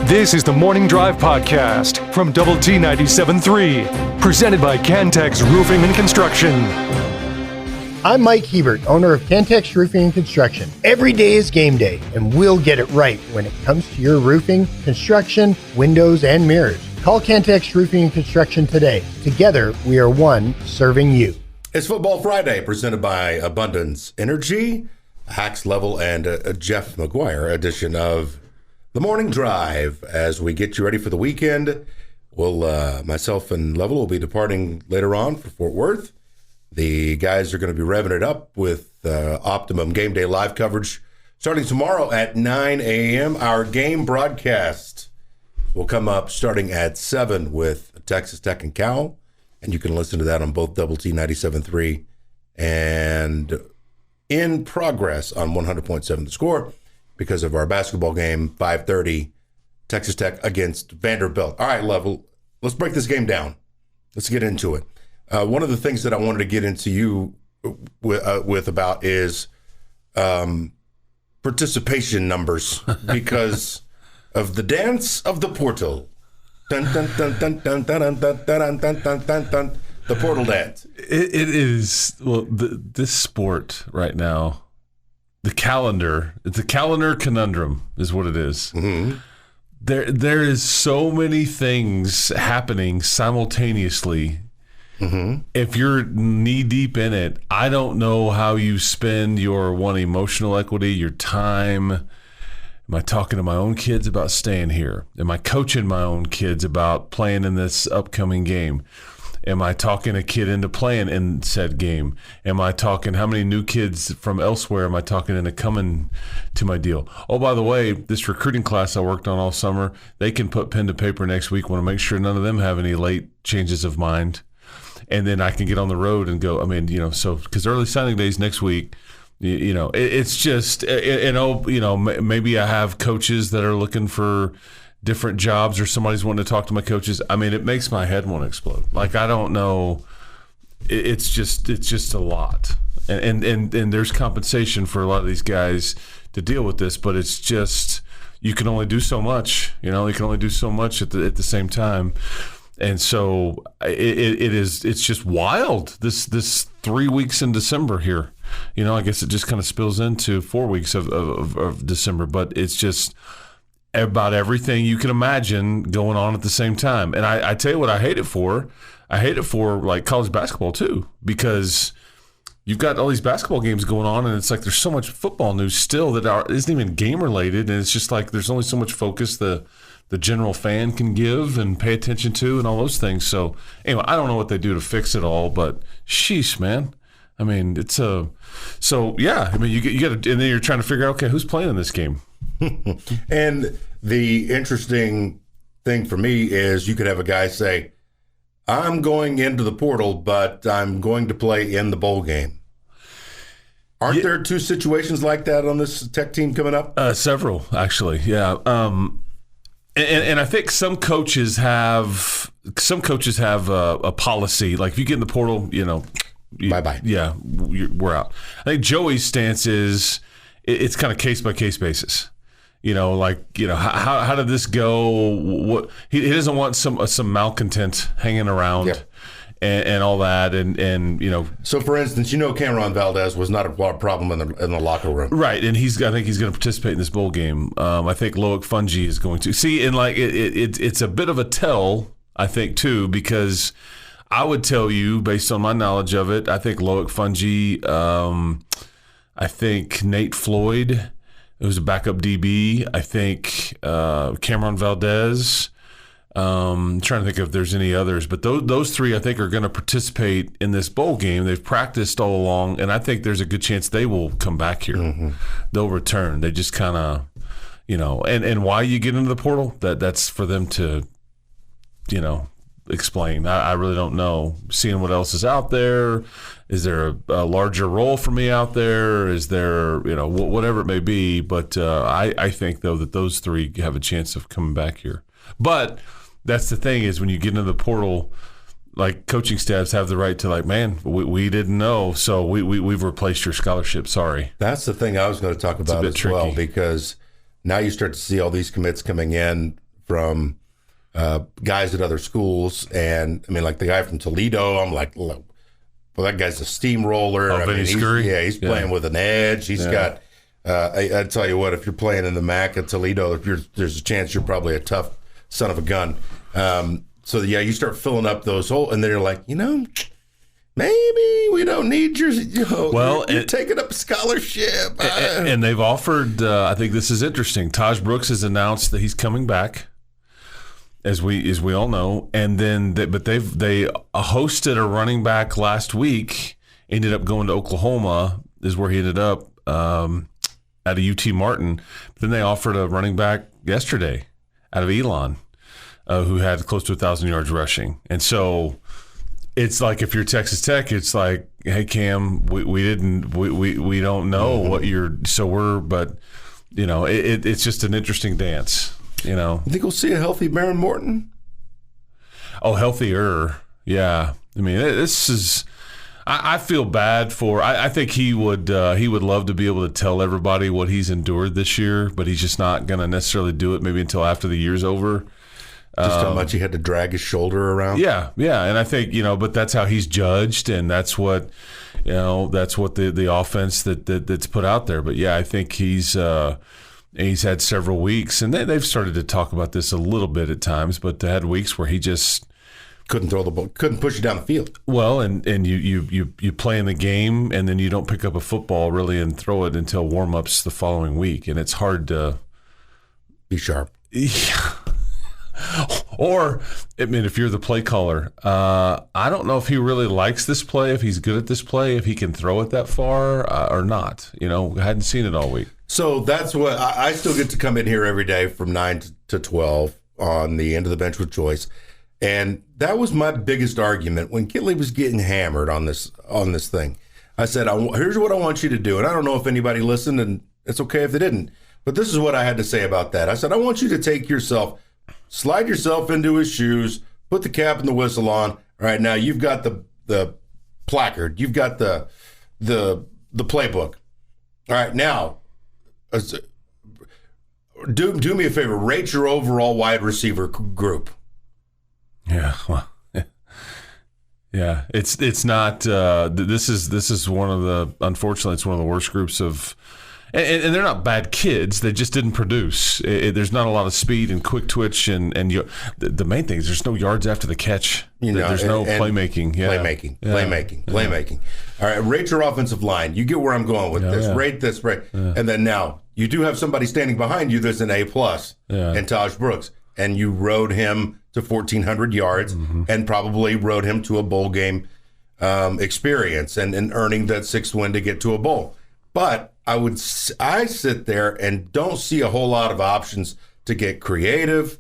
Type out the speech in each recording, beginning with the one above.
This is the Morning Drive Podcast from Double T 97.3, presented by Cantex Roofing and Construction. I'm Mike Hebert, owner of Cantex Roofing and Construction. Every day is game day, and we'll get it right when it comes to your roofing, construction, windows, and mirrors. Call Cantex Roofing and Construction today. Together, we are one serving you. It's Football Friday, presented by Abundance Energy, Hacks Level, and a Jeff McGuire edition of The Morning Drive. As we get you ready for the weekend, myself and Level will be departing later on for Fort Worth. The guys are going to be revving it up with Optimum Game Day live coverage starting tomorrow at 9 a.m. Our game broadcast will come up starting at 7 with Texas Tech and Cal, and you can listen to that on both Double T 97.3 and in progress on 100.7 The Score because of our basketball game, 5:30, Texas Tech against Vanderbilt. All right, Level, let's break this game down. Let's get into it. One of the things that I wanted to get into you with about is participation numbers because of the dance of the portal. Dun, dun, dun, dun, dun, dun, dun, dun, dun, dun, dun, dun, dun, the portal dance. It is, well, this sport right now, it's a calendar conundrum is what it is. Mm-hmm. There is so many things happening simultaneously. Mm-hmm. If you're knee deep in it, I don't know how you spend your emotional equity, your time. Am I talking to my own kids about staying here? Am I coaching my own kids about playing in this upcoming game? Am I talking a kid into playing in said game? Am I talking how many new kids from elsewhere am I talking into coming to my deal? Oh, by the way, this recruiting class I worked on all summer, they can put pen to paper next week. Want to make sure none of them have any late changes of mind. And then I can get on the road and go, so because early signing day is next week, it's just, maybe I have coaches that are looking for different jobs or somebody's wanting to talk to my coaches. It makes my head want to explode. Like, I don't know. It's just a lot. And there's compensation for a lot of these guys to deal with this, but it's just, you can only do so much, you can only do so much at the same time. And so it's just wild, this 3 weeks in December here. I guess it just kind of spills into 4 weeks of December, but it's just about everything you can imagine going on at the same time. And I tell you what I hate it for. I hate it for like college basketball too, because you've got all these basketball games going on and it's like there's so much football news still that isn't even game related. And it's just like there's only so much focus the general fan can give and pay attention to and all those things. So anyway, I don't know what they do to fix it all, but sheesh, man. You got to, and then you're trying to figure out, okay, who's playing in this game? And the interesting thing for me is you could have a guy say, I'm going into the portal, but I'm going to play in the bowl game. Aren't there two situations like that on this Tech team coming up? Several, actually, yeah. And I think some coaches have a policy, like if you get in the portal, bye-bye. Yeah, we're out. I think Joey's stance is it's kind of case-by-case basis. How did this go? What he doesn't want some malcontent hanging around. Yep. And all that, and So, for instance, Cameron Valdez was not a problem in the locker room, right? And I think he's going to participate in this bowl game. I think Loic Fungi is going to see, and like it's a bit of a tell, I think too, because I would tell you based on my knowledge of it, I think Loic Fungi, I think Nate Floyd, who's a backup DB, I think Cameron Valdez. I'm trying to think if there's any others, but those three I think are going to participate in this bowl game. They've practiced all along, and I think there's a good chance they will come back here. Mm-hmm. They'll return. They just kind of, and why you get into the portal, that's for them to, explain. I really don't know. Seeing what else is out there. Is there a larger role for me out there? Is there, whatever it may be. But I think, though, that those three have a chance of coming back here. But that's the thing is when you get into the portal, like coaching staffs have the right to like, man, we didn't know, so we've replaced your scholarship. Sorry. That's the thing I was going to talk about as tricky. Well, because now you start to see all these commits coming in from guys at other schools. And I mean, like the guy from Toledo, I'm like, well, that guy's a steamroller. Oh, Vinny Scurry? He's playing with an edge. He's got, I tell you what, if you're playing in the MAC at Toledo, there's a chance you're probably a tough son of a gun. So you start filling up those holes, and then you're like, maybe we don't need your, you're taking up a scholarship. And they've offered, I think this is interesting, Taj Brooks has announced that he's coming back, as we all know, and then they hosted a running back last week, ended up going to Oklahoma, is where he ended up, at a UT Martin. But then they offered a running back yesterday out of Elon, who had close to 1,000 yards rushing. And so it's like, if you're Texas Tech, it's like, hey, Cam, we don't know what but it's just an interesting dance. You think we'll see a healthy Baron Morton? Oh, healthier. Yeah. I mean, this is, I feel bad for, I think he would love to be able to tell everybody what he's endured this year, but he's just not going to necessarily do it maybe until after the year's over. Just how much he had to drag his shoulder around. Yeah. And I think, but that's how he's judged, and that's what, that's what the offense that's put out there. But yeah, I think he's had several weeks, and they've started to talk about this a little bit at times, but they had weeks where he just couldn't throw the ball, couldn't push it down the field. Well, and you play in the game, and then you don't pick up a football really and throw it until warm-ups the following week, and it's hard to be sharp. Yeah. Or, I mean, if you're the play caller, I don't know if he really likes this play, if he's good at this play, if he can throw it that far or not. I hadn't seen it all week. So that's what I still get to come in here every day from 9 to 12 on the End of the Bench with Joyce. And that was my biggest argument when Kitley was getting hammered on this thing. I said, here's what I want you to do. And I don't know if anybody listened, and it's okay if they didn't. But this is what I had to say about that. I said, I want you to take yourself, slide yourself into his shoes, put the cap and the whistle on. All right, now you've got the placard. You've got the playbook. All right, now, do me a favor. Rate your overall wide receiver group. Yeah, well, yeah. It's not. This is one of the. Unfortunately, it's one of the worst groups of. And they're not bad kids. They just didn't produce. There's not a lot of speed and quick twitch, and the main thing is there's no yards after the catch. There's no playmaking. Yeah. Playmaking. All right, rate your offensive line. You get where I'm going with this. Yeah. Rate this, right? Yeah. And then now you do have somebody standing behind you that's an A+, and Taj Brooks, and you rode him to 1,400 yards, and probably rode him to a bowl game experience, and earning that 6th win to get to a bowl. But I sit there and don't see a whole lot of options to get creative,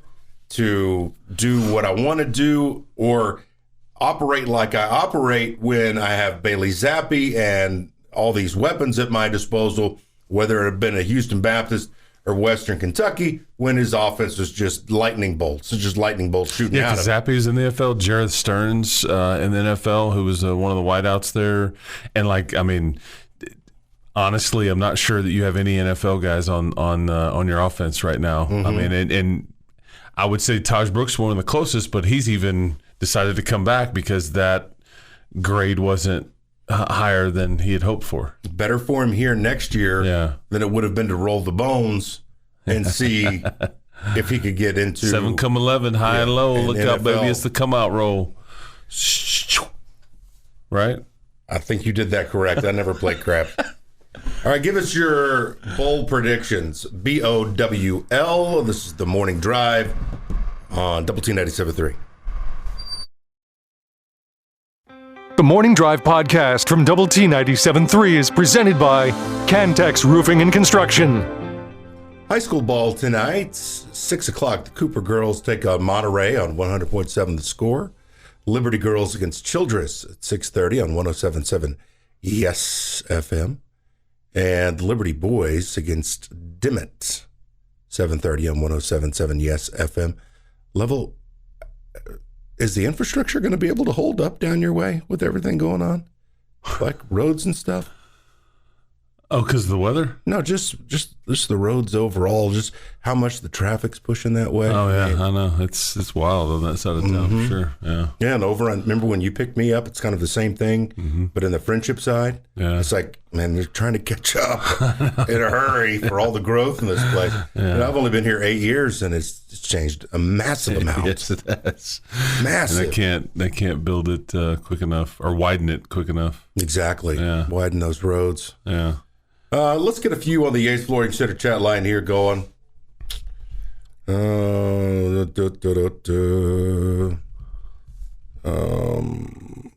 to do what I want to do, or operate like I operate when I have Bailey Zappi and all these weapons at my disposal, whether it had been a Houston Baptist or Western Kentucky, when his offense was just lightning bolts. It's just lightning bolts shooting out of it. Zappi was in the NFL. Jareth Stearns in the NFL, who was one of the wideouts there. And honestly, I'm not sure that you have any NFL guys on your offense right now. I mean, and I would say Taj Brooks one of the closest, but he's even decided to come back because that grade wasn't higher than he had hoped for. Better for him here next year than it would have been to roll the bones and see if he could get into 7 come 11, high and low. Look out, baby! It's the come out roll. Right? I think you did that correct. I never played crap. All right, give us your bowl predictions. BOWL. This is the Morning Drive on Double T 97.3. The Morning Drive podcast from Double T 97.3 is presented by Cantex Roofing and Construction. High school ball tonight, 6 o'clock. The Cooper girls take on Monterey on 100.7 The Score. Liberty girls against Childress at 6:30 on 107.7 Yes FM. And the Liberty boys against Dimmitt, 7:30 on 107.7 Yes FM. Level, is the infrastructure going to be able to hold up down your way with everything going on? Like roads and stuff? Oh, because of the weather? No, just the roads overall, just how much the traffic's pushing that way. Oh, yeah, I know. It's wild on that side of town, for sure. Yeah. Yeah, and remember when you picked me up, it's kind of the same thing, but in the Friendship side, it's like, man, they're trying to catch up in a hurry for all the growth in this place. Yeah. And I've only been here 8 years, and it's changed a massive amount. Yes, it has. Massive. And they can't build it quick enough or widen it quick enough. Exactly. Yeah. Widen those roads. Yeah. Let's get a few on the Yates Flooring Center chat line here going.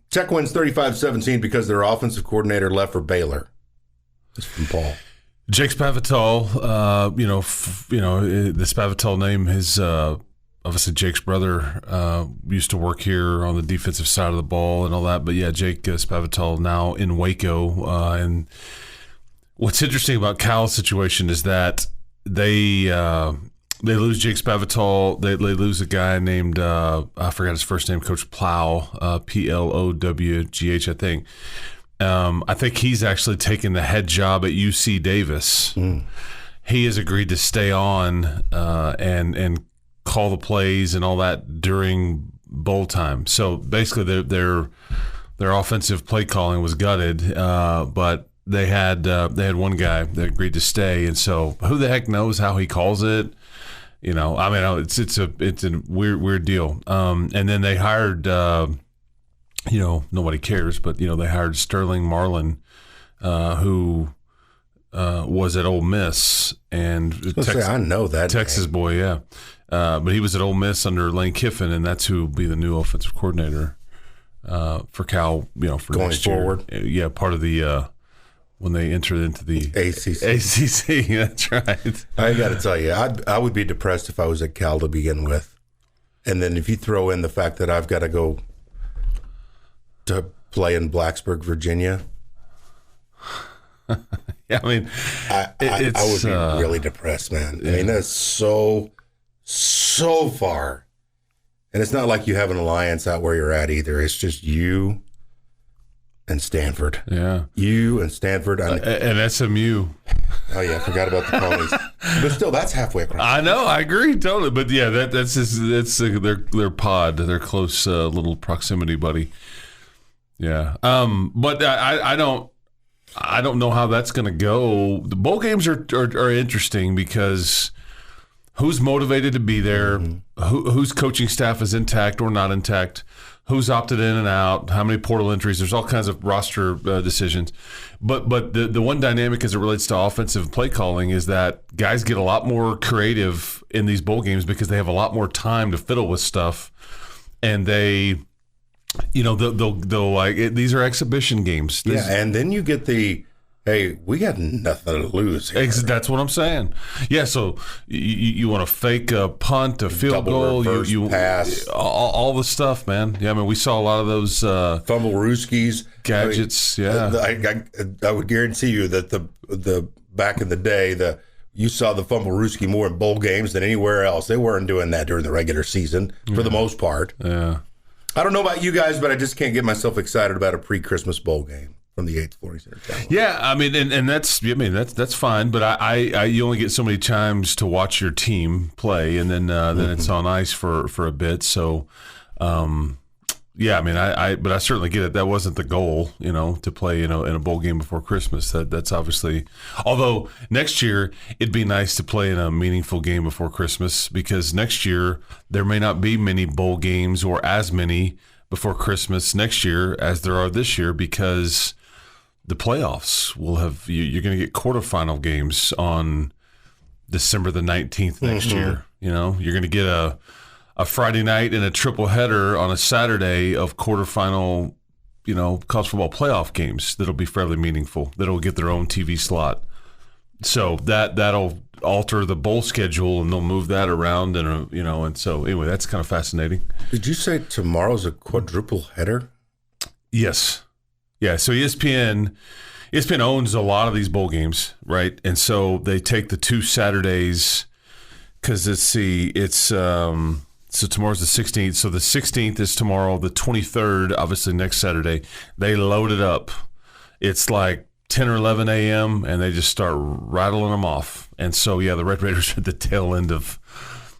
Tech wins 35-17 because their offensive coordinator left for Baylor. This is from Paul. Jake Spavital, the Spavital name is obviously Jake's brother used to work here on the defensive side of the ball and all that. But yeah, Jake Spavital now in Waco. And what's interesting about Cal's situation is that they lose Jake Spavital. They lose a guy named I forgot his first name, Coach Plow, Plowgh, I think. I think he's actually taken the head job at UC Davis. He has agreed to stay on and call the plays and all that during bowl time. So basically, their offensive play calling was gutted, but they had one guy that agreed to stay, and so who the heck knows how he calls it? It's a weird deal. And then they hired. Nobody cares, but, they hired Sterling Marlin, who was at Ole Miss. And I know that Texas name. Boy, yeah. But he was at Ole Miss under Lane Kiffin, and that's who will be the new offensive coordinator for Cal, for going next forward. Year. Yeah, part of the when they entered into the ACC. That's right. I got to tell you, I would be depressed if I was at Cal to begin with. And then if you throw in the fact that I've got to go to play in Blacksburg, Virginia. Yeah, I mean, I would be really depressed, man. Yeah. I mean, that's so far. And it's not like you have an alliance out where you're at either. It's just you and Stanford. Yeah. You and Stanford. And SMU. Oh, yeah, I forgot about the ponies. But still, that's halfway across. I know, I agree, totally. But yeah, that's their pod, their close little proximity buddy. Yeah, but I don't know how that's going to go. The bowl games are interesting because who's motivated to be there, whose coaching staff is intact or not intact, who's opted in and out, how many portal entries. There's all kinds of roster decisions. But the one dynamic as it relates to offensive play calling is that guys get a lot more creative in these bowl games because they have a lot more time to fiddle with stuff, and they. They'll like these are exhibition games. And then you get hey, we got nothing to lose here. That's what I'm saying. Yeah, so you want to fake a punt, a field double goal, you pass, all the stuff, man. Yeah, I mean, we saw a lot of those fumble rooskies, gadgets. I would guarantee you that the back in the day you saw the fumble rooski more in bowl games than anywhere else. They weren't doing that during the regular season for the most part. Yeah. I don't know about you guys, but I just can't get myself excited about a pre-Christmas bowl game from the Yates Flooring Center channel. Yeah, I mean, and that's fine, but I you only get so many times to watch your team play, and then it's on ice for a bit. So, yeah, I mean, but I certainly get it. That wasn't the goal, to play in a bowl game before Christmas. That's obviously. Although next year it'd be nice to play in a meaningful game before Christmas, because next year there may not be many bowl games or as many before Christmas next year as there are this year, because the playoffs will have. You're going to get quarterfinal games on December the 19th next year. You're going to get a Friday night and a triple header on a Saturday of quarterfinal, college football playoff games that'll be fairly meaningful. That'll get their own TV slot. So that'll alter the bowl schedule, and they'll move that around, and and so anyway, that's kind of fascinating. Did you say tomorrow's a quadruple header? Yes. Yeah. So ESPN owns a lot of these bowl games, right? And so they take the two Saturdays because so tomorrow's the 16th. So the 16th is tomorrow. The 23rd, obviously next Saturday, they load it up. It's like 10 or 11 a.m., and they just start rattling them off. And so, yeah, the Red Raiders are at the tail end of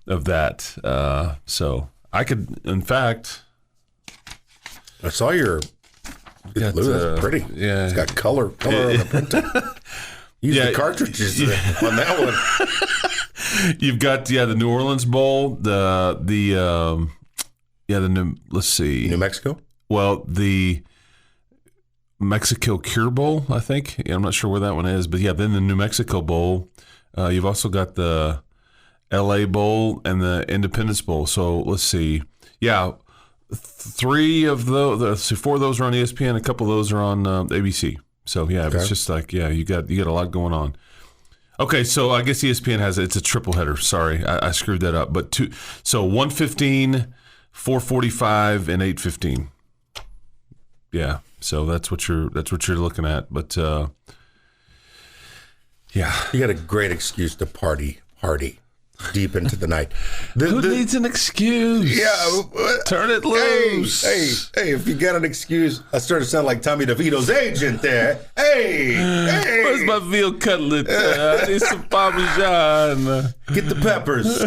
that. So I could, in fact... I saw your... That's pretty. Yeah. It's got color on the printer. Use the cartridges on that one. You've got the New Orleans Bowl, let's see, New Mexico. Well, the Mexico Cure Bowl, I think. Yeah, I'm not sure where that one is, but yeah, then the New Mexico Bowl. You've also got the LA Bowl and the Independence Bowl. So let's see, yeah, 4 of those are on ESPN. A couple of those are on ABC. So yeah, okay. It's just like you got a lot going on. Okay, so I guess ESPN it's a triple header. Sorry, I screwed that up. But 1:15, 4:45, and 8:15. Yeah, so that's what you're looking at. But yeah, you got a great excuse to party deep into the night. Who needs an excuse? Yeah, turn it loose. Hey! If you got an excuse, I started to sound like Tommy DeVito's agent there. Hey! Where's my veal cutlet? I need some Parmesan. Get the peppers.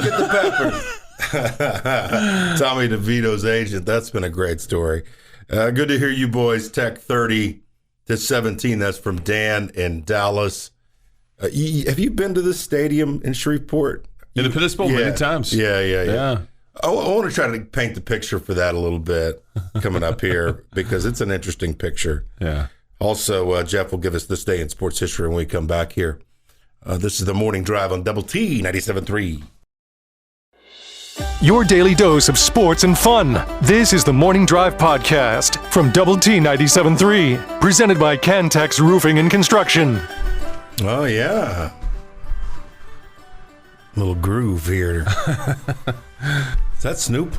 Tommy DeVito's agent. That's been a great story. Good to hear you boys. Tech 30-17. That's from Dan in Dallas. Have you been to this stadium in Shreveport? Independence Bowl many times. Yeah. I want to try to paint the picture for that a little bit coming up here because it's an interesting picture. Yeah. Also, Geoff will give us this day in sports history when we come back here. This is the Morning Drive on Double T 97.3. Your daily dose of sports and fun. This is the Morning Drive podcast from Double T 97.3, presented by Cantex Roofing and Construction. Oh, yeah. Little groove here. Is that Snoop?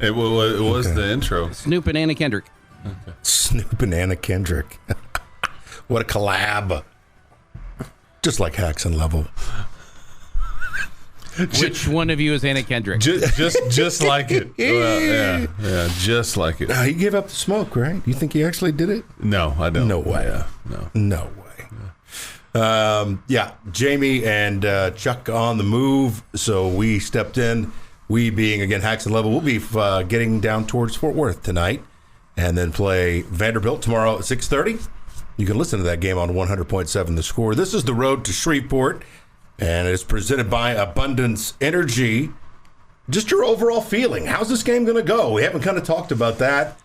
It was okay. The intro. Snoop and Anna Kendrick. Okay. Snoop and Anna Kendrick. What a collab. Just like Haxton level. Which one of you is Anna Kendrick? Just like it. Well, yeah, just like it. He gave up the smoke, right? You think he actually did it? No, I don't. No way. Yeah, no way. Jamie and Chuck on the move, so we stepped in. We being, again, Haxton level, we'll be getting down towards Fort Worth tonight and then play Vanderbilt tomorrow at 6:30. You can listen to that game on 100.7 The Score. This is the road to Shreveport, and it's presented by Abundance Energy. Just your overall feeling. How's this game going to go? We haven't kind of talked about that,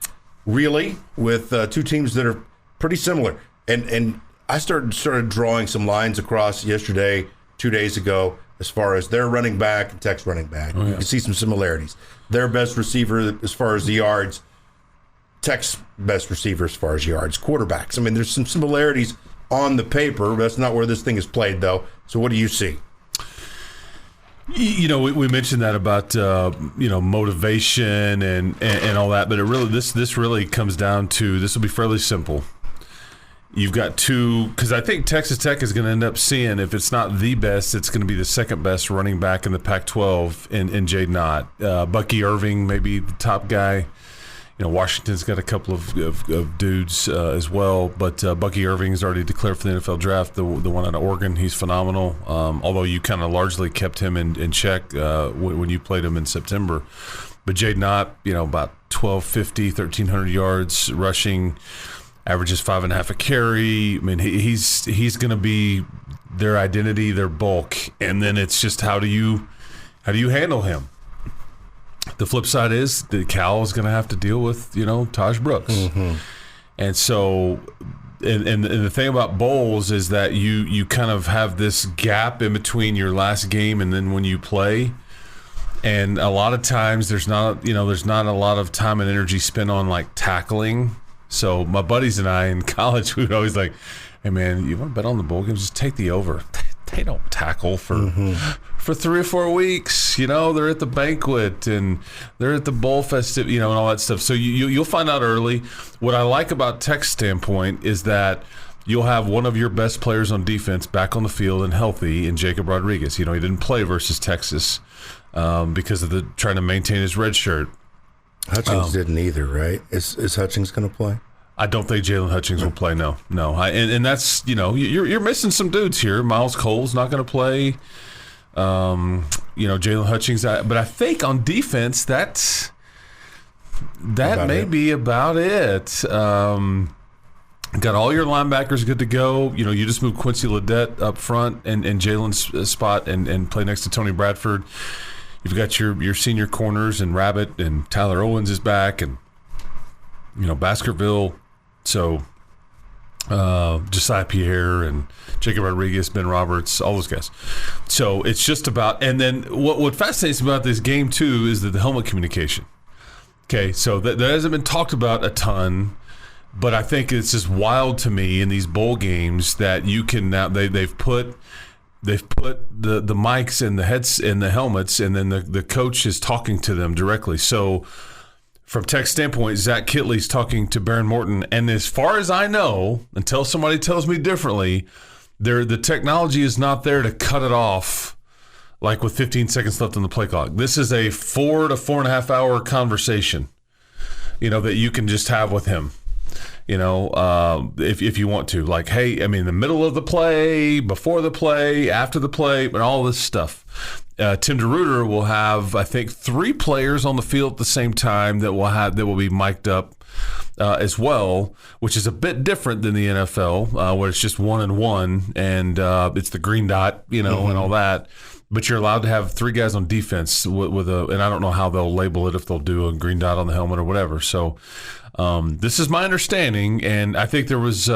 really, with two teams that are pretty similar. And I started drawing some lines across yesterday, 2 days ago, as far as their running back and Tech's running back. You can see some similarities. Their best receiver as far as the yards, Tech's best receiver as far as yards, quarterbacks. I mean, there's some similarities on the paper. That's not where this thing is played, though. So what do you see? You know, we mentioned that about motivation and all that, but it really this really comes down to, this will be fairly simple. You've got two, because I think Texas Tech is going to end up seeing, if it's not the best, it's going to be the second best running back in the Pac-12 in Jaden Knott. Bucky Irving, maybe the top guy. You know, Washington's got a couple of dudes as well, but Bucky Irving's already declared for the NFL draft. The one out of Oregon, he's phenomenal. Although you kind of largely kept him in check when you played him in September. But Jaden Knott, about 1,250, 1,300 yards rushing. Averages 5.5 a carry. I mean, he's going to be their identity, their bulk, and then it's just how do you handle him? The flip side is that Cal is going to have to deal with Taj Brooks, and so and the thing about bowls is that you kind of have this gap in between your last game and then when you play. And a lot of times there's not a lot of time and energy spent on like tackling. So my buddies and I in college, we would always like, hey man, you want to bet on the bowl games? Just take the over. They don't tackle for 3 or 4 weeks. They're at the banquet and they're at the bowl festive, and all that stuff. So you'll find out early. What I like about Tech's standpoint is that you'll have one of your best players on defense back on the field and healthy in Jacob Rodriguez. He didn't play versus Texas because of trying to maintain his red shirt. Hutchings didn't either, right? Is Hutchings going to play? I don't think Jalen Hutchings will play. No. And that's, you're missing some dudes here. Miles Cole's not going to play. Jalen Hutchings. But I think on defense, that may be about it. Got all your linebackers good to go. You just moved Quincy Ledet up front and Jalen's spot and play next to Tony Bradford. You've got your senior corners and Rabbit and Tyler Owens is back and Baskerville. So Josiah Pierre and Jacob Rodriguez, Ben Roberts, all those guys. So it's just about, and then what fascinates me about this game too is the helmet communication. Okay, so that hasn't been talked about a ton, but I think it's just wild to me in these bowl games that you can now they've put the mics and the heads and the helmets, and then the coach is talking to them directly. So from tech standpoint, Zach Kitley's talking to Baron Morton, and as far as I know, until somebody tells me differently, the technology is not there to cut it off like with 15 seconds left on the play clock. This is a 4 to 4.5 hour conversation, that you can just have with him. If you want to, like, hey, in the middle of the play, before the play, after the play, and all this stuff. Tim DeRuyter will have, I think, 3 players on the field at the same time that will be mic'd up as well, which is a bit different than the NFL, where it's just 1-and-1 and it's the green dot, and all that. But you're allowed to have 3 guys on defense with and I don't know how they'll label it, if they'll do a green dot on the helmet or whatever. So this is my understanding, and I think there was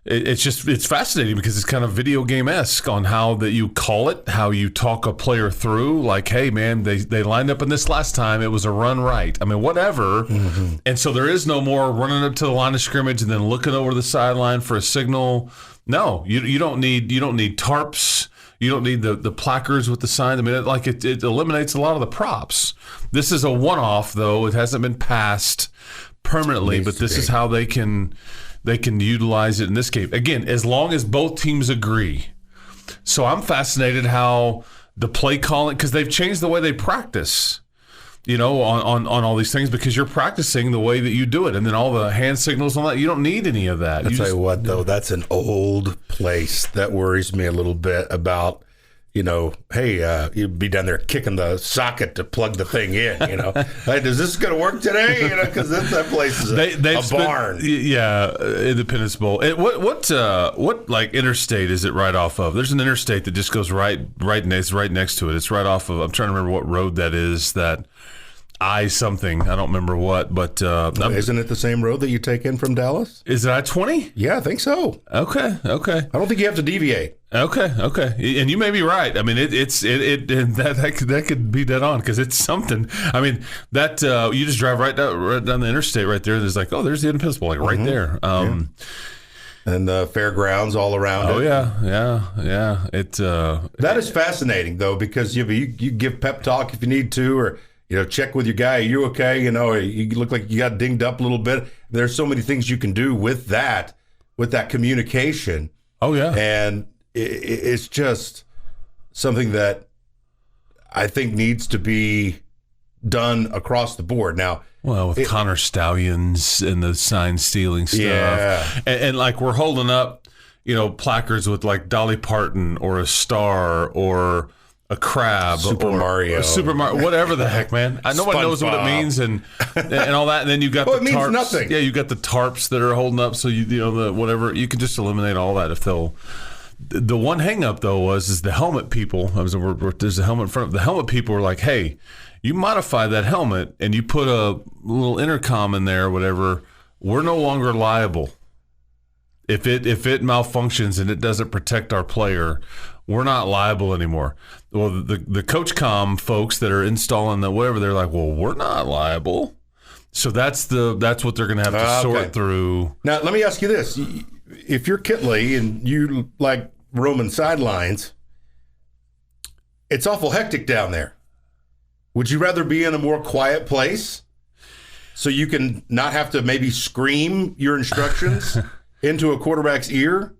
it's fascinating because it's kind of video game-esque on how that you call it, how you talk a player through, like, hey, man, they lined up in this last time. It was a run right. whatever. Mm-hmm. And so there is no more running up to the line of scrimmage and then looking over the sideline for a signal. No, you don't need tarps. You don't need the placards with the signs. It eliminates a lot of the props. This is a one-off, though. It hasn't been passed permanently, but this is how they can utilize it in this game. Again, as long as both teams agree. So I'm fascinated how the play calling, because they've changed the way they practice, on all these things, because you're practicing the way that you do it, and then all the hand signals and all that. You don't need any of that. I'll tell you what, though, that's an old place that worries me a little bit about. Hey, you'd be down there kicking the socket to plug the thing in. Hey, is this going to work today? Because that place is a barn. Yeah, Independence Bowl. What like interstate is it right off of? There's an interstate that just goes right next to it. It's right off of. I'm trying to remember what road that is. That I-something. I don't remember what, but isn't it the same road that you take in from Dallas? Is it I-20? Yeah, I think so. Okay. I don't think you have to deviate. Okay, and you may be right. That could be dead on, because it's something. That you just drive right down the interstate right there. There's there's the Independence Bowl, right there. And the fairgrounds all around. Oh yeah. That is fascinating though, because you give pep talk if you need to, or check with your guy. Are you okay? You look like you got dinged up a little bit. There's so many things you can do with that communication. Oh yeah, and it's just something that I think needs to be done across the board. Now, with Connor Stallions and the sign stealing stuff, yeah. and we're holding up, placards with like Dolly Parton or a star or a crab Super Mario, whatever the heck, man. Nobody knows what it means and all that. And then you got the tarps. It means nothing. Yeah, you got the tarps that are holding up. So the whatever, you can just eliminate all that if they'll. The one hang up though is the helmet people. There's a helmet in front of the helmet people were like, hey, you modify that helmet and you put a little intercom in there or whatever, we're no longer liable. If it malfunctions and it doesn't protect our player, we're not liable anymore. Well, the Coach Com folks that are installing the whatever, they're like, well, we're not liable. So that's what they're going to have to sort through. Now, let me ask you this. If you're Kitley and you like Roman sidelines, it's awful hectic down there. Would you rather be in a more quiet place so you can not have to maybe scream your instructions into a quarterback's ear?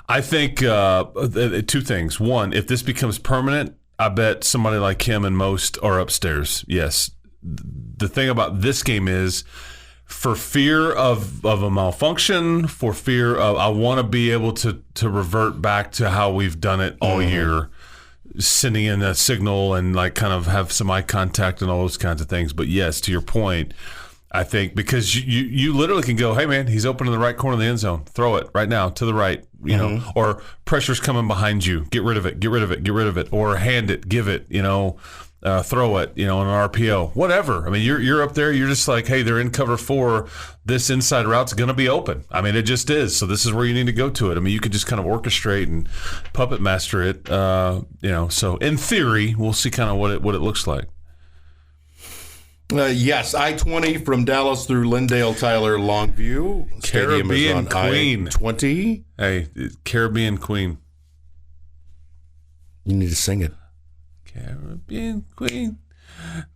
I think 2 things. One, if this becomes permanent, I bet somebody like him and most are upstairs. Yes. The thing about this game is, for fear of a malfunction, for fear of I want to be able to revert back to how we've done it all year, sending in a signal and like kind of have some eye contact and all those kinds of things. But yes, to your point, I think because you literally can go, hey man, he's open in the right corner of the end zone, throw it right now to the right, you know, or pressure's coming behind you, get rid of it, or hand it, give it, throw it, an RPO, whatever. I mean, you're up there, you're just like, hey, they're in cover 4. This inside route's going to be open. I mean, it just is. So this is where you need to go to it. I mean, you could just kind of orchestrate and puppet master it, So in theory, we'll see kind of what it looks like. Yes, I-20 from Dallas through Lindale, Tyler, Longview. Stadium is on Queen. I-20. Hey, Caribbean Queen. You need to sing it. Caribbean Queen.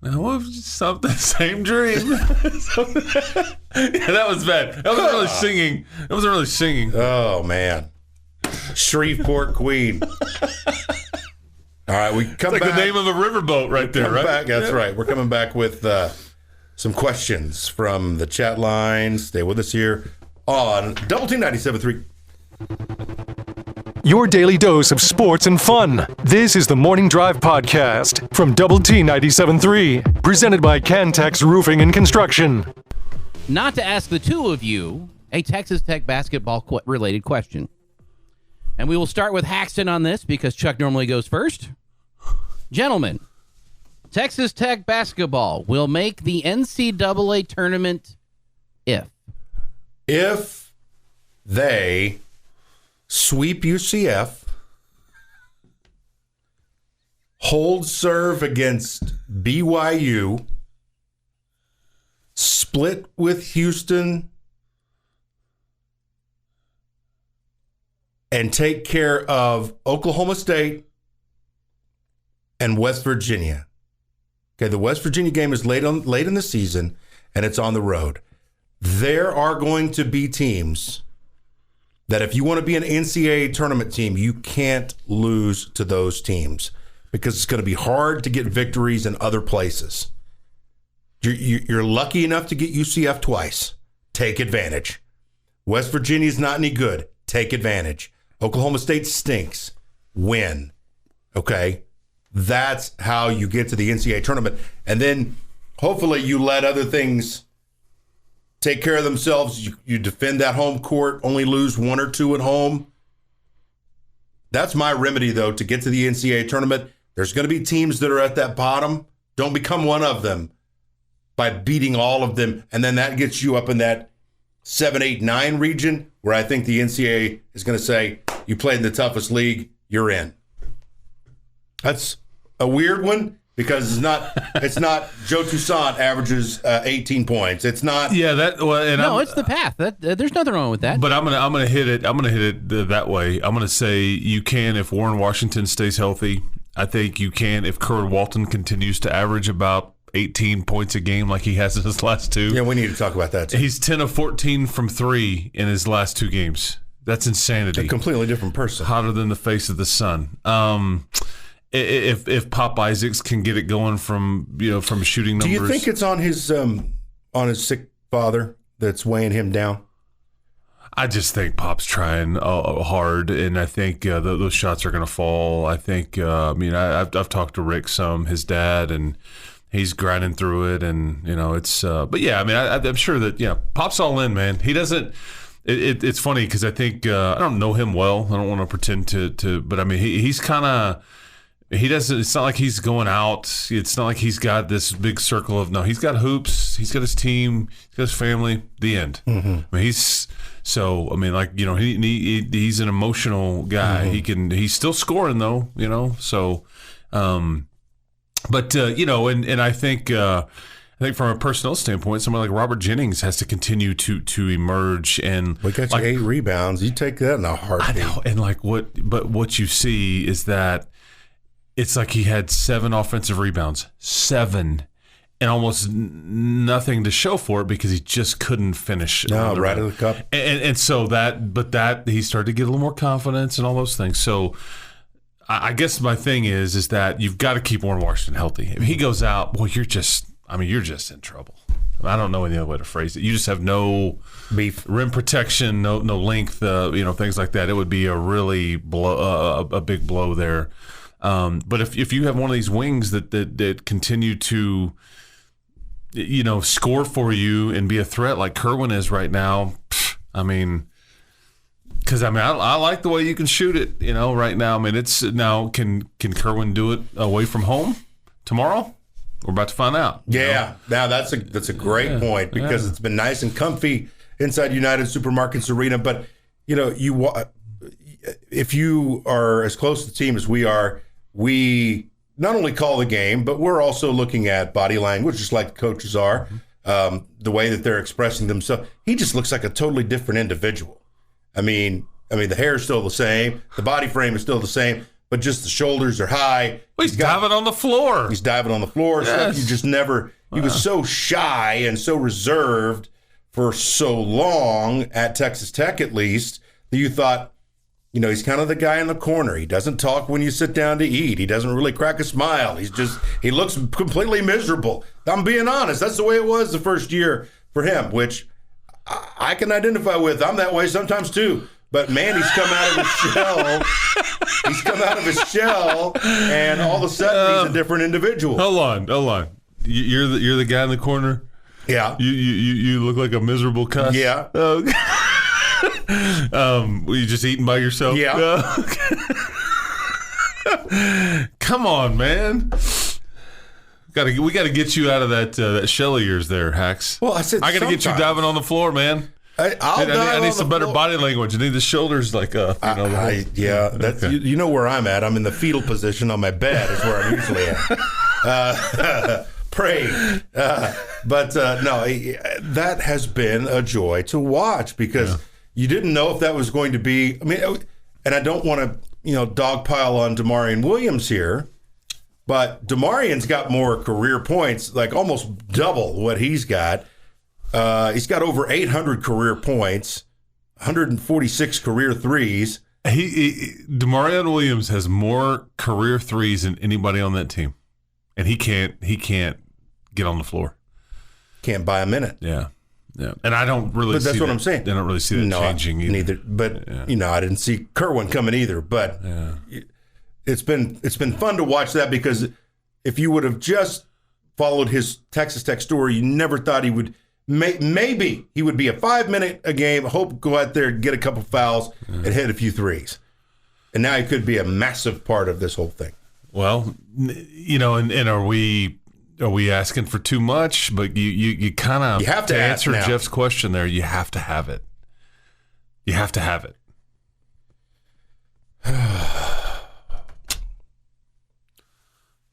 Now something, same dream. Yeah, that was bad. That wasn't really singing. That wasn't really singing. Oh, man. Shreveport Queen. All right, we come back. Like the name of a riverboat right there, right? That's right. We're coming back with some questions from the chat line. Stay with us here on Double T 97.3. Your daily dose of sports and fun. This is the Morning Drive Podcast from Double T 97.3, presented by Cantex Roofing and Construction. Not to ask the two of you a Texas Tech basketball related question. And we will start with Haxton on this because Chuck normally goes first. Gentlemen, Texas Tech basketball will make the NCAA tournament if they sweep UCF, hold serve against BYU, split with Houston, and take care of Oklahoma State and West Virginia. Okay, the West Virginia game is late in the season, and it's on the road. There are going to be teams that if you want to be an NCAA tournament team, you can't lose to those teams because it's going to be hard to get victories in other places. You're lucky enough to get UCF twice. Take advantage. West Virginia's not any good. Take advantage. Oklahoma State stinks. Win. Okay? That's how you get to the NCAA tournament. And then hopefully you let other things take care of themselves. You defend that home court, only lose 1 or 2 at home. That's my remedy, though, to get to the NCAA tournament. There's going to be teams that are at that bottom. Don't become one of them by beating all of them. And then that gets you up in that 7, 8, 9 region where I think the NCAA is going to say, you played in the toughest league, you're in. That's a weird one because it's not Joe Toussaint averages 18 points. It's not. Yeah, it's the path. There's nothing wrong with that. But I'm gonna hit it. I'm gonna hit it that way. I'm gonna say you can if Warren Washington stays healthy. I think you can if Kerr Walton continues to average about 18 points a game like he has in his last 2. Yeah, we need to talk about that too. He's 10 of 14 from 3 in his last 2 games. That's insanity. A completely different person. Hotter than the face of the sun. If Pop Isaacs can get it going from shooting numbers. Do you think it's on his sick father that's weighing him down? I just think Pop's trying hard, and I think those shots are going to fall. I think I've talked to Rick some, his dad, and he's grinding through it, and it's. But yeah, I mean, I'm sure that Pop's all in, man. He doesn't. It's funny because I think I don't know him well. I don't want to pretend to, but I mean, he's kind of. He doesn't. It's not like he's going out. It's not like he's got this big circle of. No, he's got hoops. He's got his team. He's got his family. The end. Mm-hmm. I mean, he's an emotional guy. Mm-hmm. He's still scoring though. So, but and I think from a personnel standpoint, somebody like Robert Jennings has to continue to emerge. And we got you 8 rebounds. You take that in a heartbeat. I know. And what you see is that. It's like he had 7 offensive rebounds, 7, and almost nothing to show for it because he just couldn't finish. No, right in the cup. And so that he started to get a little more confidence and all those things. So I guess my thing is that you've got to keep Warren Washington healthy. If he goes out, boy, you're just in trouble. I don't know any other way to phrase it. You just have no Beef. rim protection, no length, things like that. It would be a really a big blow there. But if you have one of these wings that continue to, score for you and be a threat like Kerwin is right now, because I like the way you can shoot it. Right now. It's now can Kerwin do it away from home tomorrow? We're about to find out. Yeah, now that's a great point because it's been nice and comfy inside United Supermarkets Arena. But if you are as close to the team as we are, we not only call the game, but we're also looking at body language, just like the coaches are, the way that they're expressing themselves. He just looks like a totally different individual. I mean, the hair is still the same, the body frame is still the same, but just the shoulders are high. He's diving on the floor. He's diving on the floor. Yes. So you just never. He was so shy and so reserved for so long at Texas Tech, at least, that you thought, he's kind of the guy in the corner. He doesn't talk when you sit down to eat. He doesn't really crack a smile. He looks completely miserable. I'm being honest. That's the way it was the first year for him, which I can identify with. I'm that way sometimes too. But man, he's come out of his shell. He's come out of his shell, and all of a sudden he's a different individual. Hold on. You're the guy in the corner. Yeah. You look like a miserable cuss. Yeah. Were you just eating by yourself? Yeah. Come on, man. We got to get you out of that shell of yours there, Hax. Well, I got to get you diving on the floor, man. I need some better body language. I need the shoulders like That's where I'm at. I'm in the fetal position on my bed is where I'm usually at. Praying. But that has been a joy to watch because you didn't know if that was going to be. And I don't want to dogpile on Damarian Williams here, but Damarian's got more career points, like almost double what he's got. He's got over 800 career points, 146 career threes. Damarian Williams has more career threes than anybody on that team, and he can't get on the floor. Can't buy a minute. Yeah. And I don't really. But that's what I'm saying. I don't really see that changing either. Neither. But I didn't see Kerwin coming either. But it's been fun to watch that because if you would have just followed his Texas Tech story, you never thought he would. Maybe he would be a 5-minute a game, go out there, get a couple fouls, and hit a few threes. And now he could be a massive part of this whole thing. Well, and are we asking for too much? But you kind of have to answer now. Jeff's question there. You have to have it. You have to have it.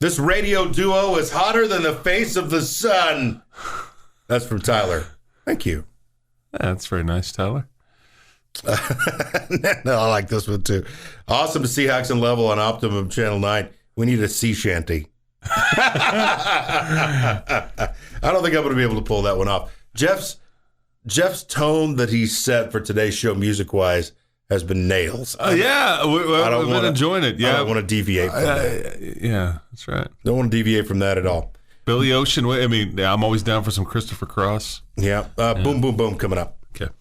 This radio duo is hotter than the face of the sun. That's from Tyler. Thank you. That's very nice, Tyler. No, I like this one too. Awesome to see Haxton Level on Optimum Channel 9. We need a sea shanty. I don't think I'm going to be able to pull that one off. Jeff's tone that he set for today's show music-wise has been nails. We've been enjoying it. Yeah, I don't want to deviate from that. Yeah, that's right. Don't want to deviate from that at all. Billy Ocean. I'm always down for some Christopher Cross. Yeah. Boom, boom, boom coming up. Okay.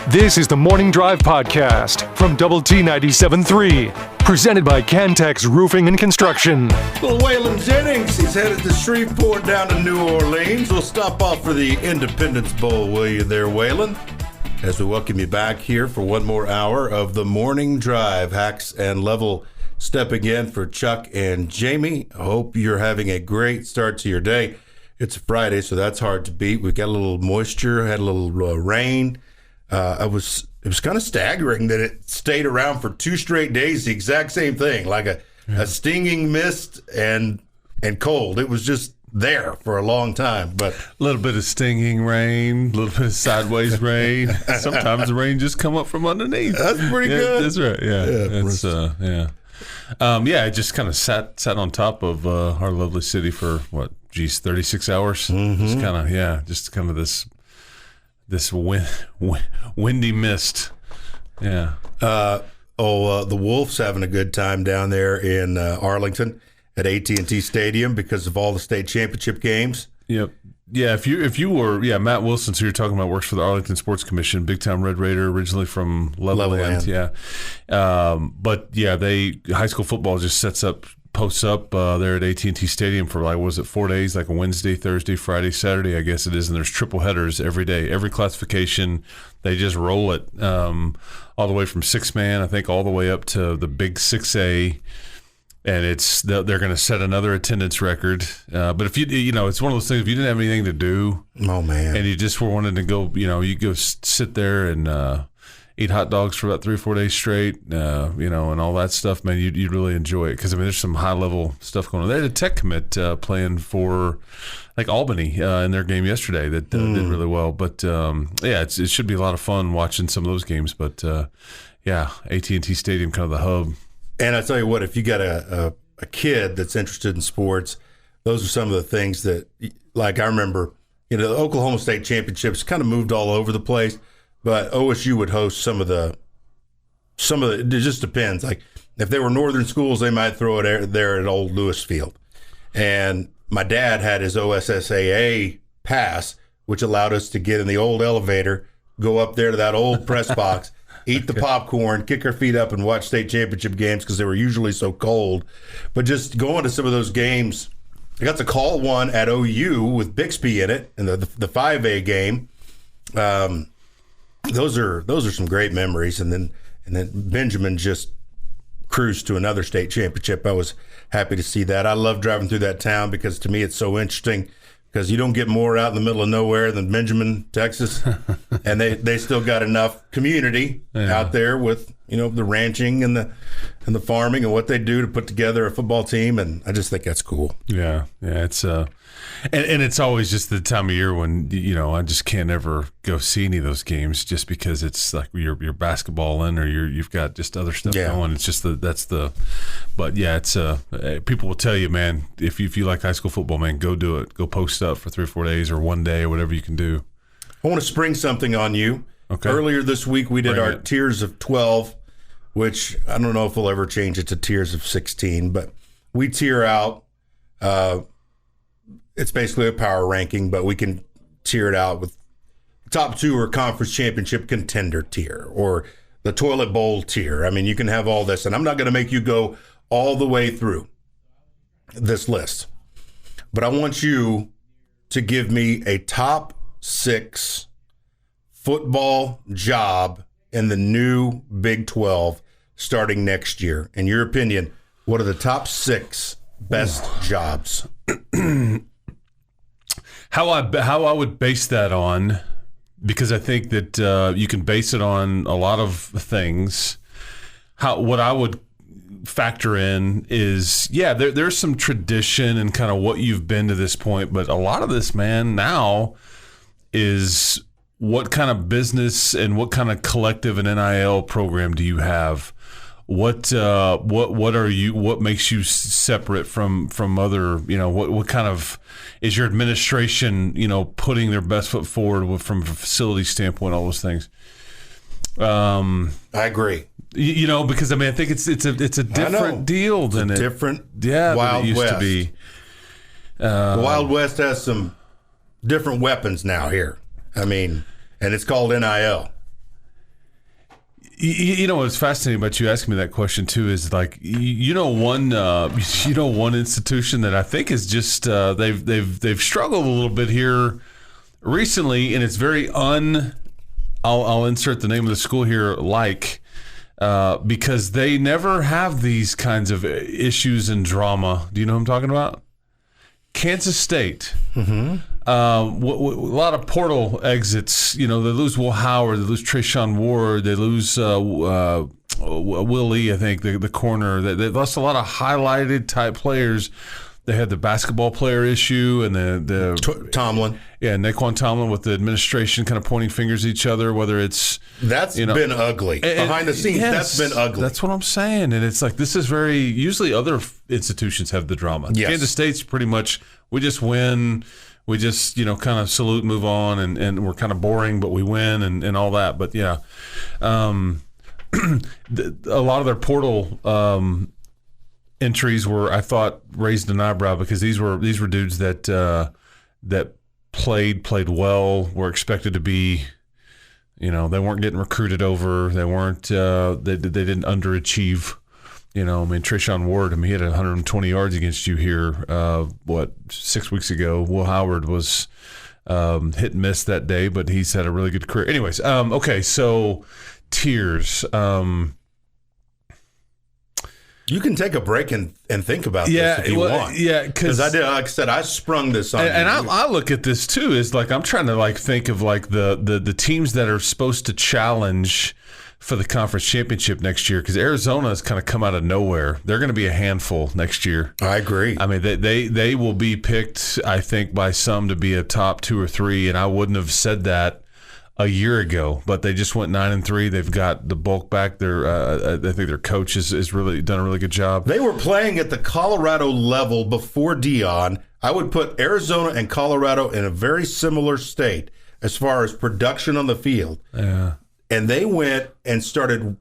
This is the Morning Drive Podcast from Double T 97.3, presented by Cantex Roofing and Construction. Well, Waylon Jennings, he's headed to Shreveport down to New Orleans. We'll stop off for the Independence Bowl, will you there, Waylon? As we welcome you back here for one more hour of the Morning Drive. Hax and Level stepping in for Chuck and Jamie. I hope you're having a great start to your day. It's a Friday, so that's hard to beat. We got a little moisture, had a little rain. It was kind of staggering that it stayed around for 2 straight days, the exact same thing, like a stinging mist and cold. It was just there for a long time. But a little bit of stinging rain, a little bit of sideways rain. Sometimes the rain just come up from underneath. That's pretty good. That's right. Yeah. It just kind of sat on top of our lovely city for 36 hours. Mm-hmm. Just kind of this windy mist. Yeah. The Wolves having a good time down there in Arlington at AT&T Stadium because of all the state championship games. Yep. Yeah, if you were Matt Wilson, who you're talking about, works for the Arlington Sports Commission, big time Red Raider, originally from Levelland. Yeah, but yeah, high school football just posts up there at AT&T Stadium for 4 days, like a Wednesday, Thursday, Friday, Saturday, I guess it is, and there's triple headers every day, every classification. They just roll it all the way from 6-man, I think, all the way up to the big 6A. And they're going to set another attendance record. But if it's one of those things. If you didn't have anything to do, oh man, and you just were wanting to go, you go sit there and eat hot dogs for about 3 or 4 days straight, and all that stuff, man, you'd really enjoy it because there's some high level stuff going on. They had a tech commit playing for like Albany in their game yesterday that did really well. But it should be a lot of fun watching some of those games. But AT&T Stadium, kind of the hub. And I tell you what, if you got a kid that's interested in sports, those are some of the things that, like I remember, the Oklahoma State Championships kind of moved all over the place, but OSU would host some of the, it just depends. Like if they were northern schools, they might throw it there at Old Lewis Field. And my dad had his OSSAA pass, which allowed us to get in the old elevator, go up there to that old press box, eat the popcorn, kick our feet up, and watch state championship games because they were usually so cold. But just going to some of those games, I got to call one at OU with Bixby in it, in the 5A game. Those are some great memories. And then Benjamin just cruised to another state championship. I was happy to see that. I love driving through that town because to me it's so interesting. Because you don't get more out in the middle of nowhere than Benjamin, Texas, and they still got enough community out there with the ranching and the farming and what they do to put together a football team, and I just think that's cool. Yeah, it's and it's always just the time of year when I just can't ever go see any of those games just because it's like you're basketball in or you've got just other stuff going. It's just but yeah, it's people will tell you, man, if you like high school football, man, go do it. Go post up for 3 or 4 days or 1 day or whatever you can do. I want to spring something on you. Okay. Earlier this week we did our Tiers of 12, which I don't know if we'll ever change it to Tiers of 16, but we tier out. It's basically a power ranking, but we can tier it out with top 2 or conference championship contender tier or the toilet bowl tier. I mean, you can have all this, and I'm not going to make you go all the way through this list, but I want you to give me a top 6 football job in the new Big 12 starting next year. In your opinion, what are the top 6 best jobs? How I would base that on, because I think that you can base it on a lot of things. What I would factor in is, there's some tradition and kind of what you've been to this point, but a lot of this, man, now is what kind of business and what kind of collective and NIL program do you have? What are you? What makes you separate from other? What kind of is your administration? Putting their best foot forward from a facility standpoint, all those things. I agree. Because I think it's a different deal than it. Different. Yeah, Wild than it used West. to be. The Wild West has some different weapons now here. I mean, and it's called NIL. What's fascinating about you asking me that question too is like one institution that I think is just they've struggled a little bit here recently, and it's very I'll insert the name of the school here because they never have these kinds of issues and drama. Do you know what I'm talking about? Kansas State. Mm-hmm. A lot of portal exits. They lose Will Howard, they lose Trayshawn Ward, they lose Will Lee, I think, the corner. They lost a lot of highlighted type players. They had the basketball player issue and the Tomlin. Yeah, Naquan Tomlin with the administration kind of pointing fingers at each other, whether it's... That's been ugly. Behind the scenes, yes, that's been ugly. That's what I'm saying. And it's like, this is very... Usually other institutions have the drama. Yes. Kansas State's pretty much, we just win... We just, kind of salute, move on, and we're kind of boring, but we win and all that. But, yeah, a lot of their portal that played well, were expected to be, they weren't getting recruited over. They weren't, they didn't underachieve. Trayshawn Ward, he had 120 yards against you here, 6 weeks ago. Will Howard was hit and miss that day, but he's had a really good career. Anyways, okay, so tiers. You can take a break and think about this if you want. Yeah, because I did. Like I said, I sprung this on you. And I look at this too. Is like I'm trying to think of the teams that are supposed to challenge for the conference championship next year, because Arizona has kind of come out of nowhere. They're going to be a handful next year. I agree. They will be picked, I think, by some to be a top 2 or 3, and I wouldn't have said that a year ago, but they just went 9-3. They've got the bulk back. I think their coach has really done a really good job. They were playing at the Colorado level before Dion. I would put Arizona and Colorado in a very similar state as far as production on the field. Yeah. And they went and started.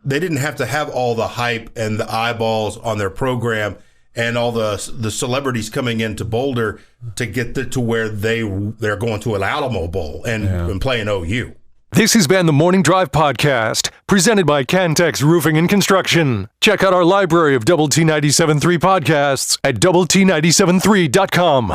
They didn't have to have all the hype and the eyeballs on their program and all the celebrities coming into Boulder to get to where they're going to an Alamo Bowl and playing OU. This has been the Morning Drive Podcast, presented by Cantex Roofing and Construction. Check out our library of Double T 97.3 podcasts at doublet973.com.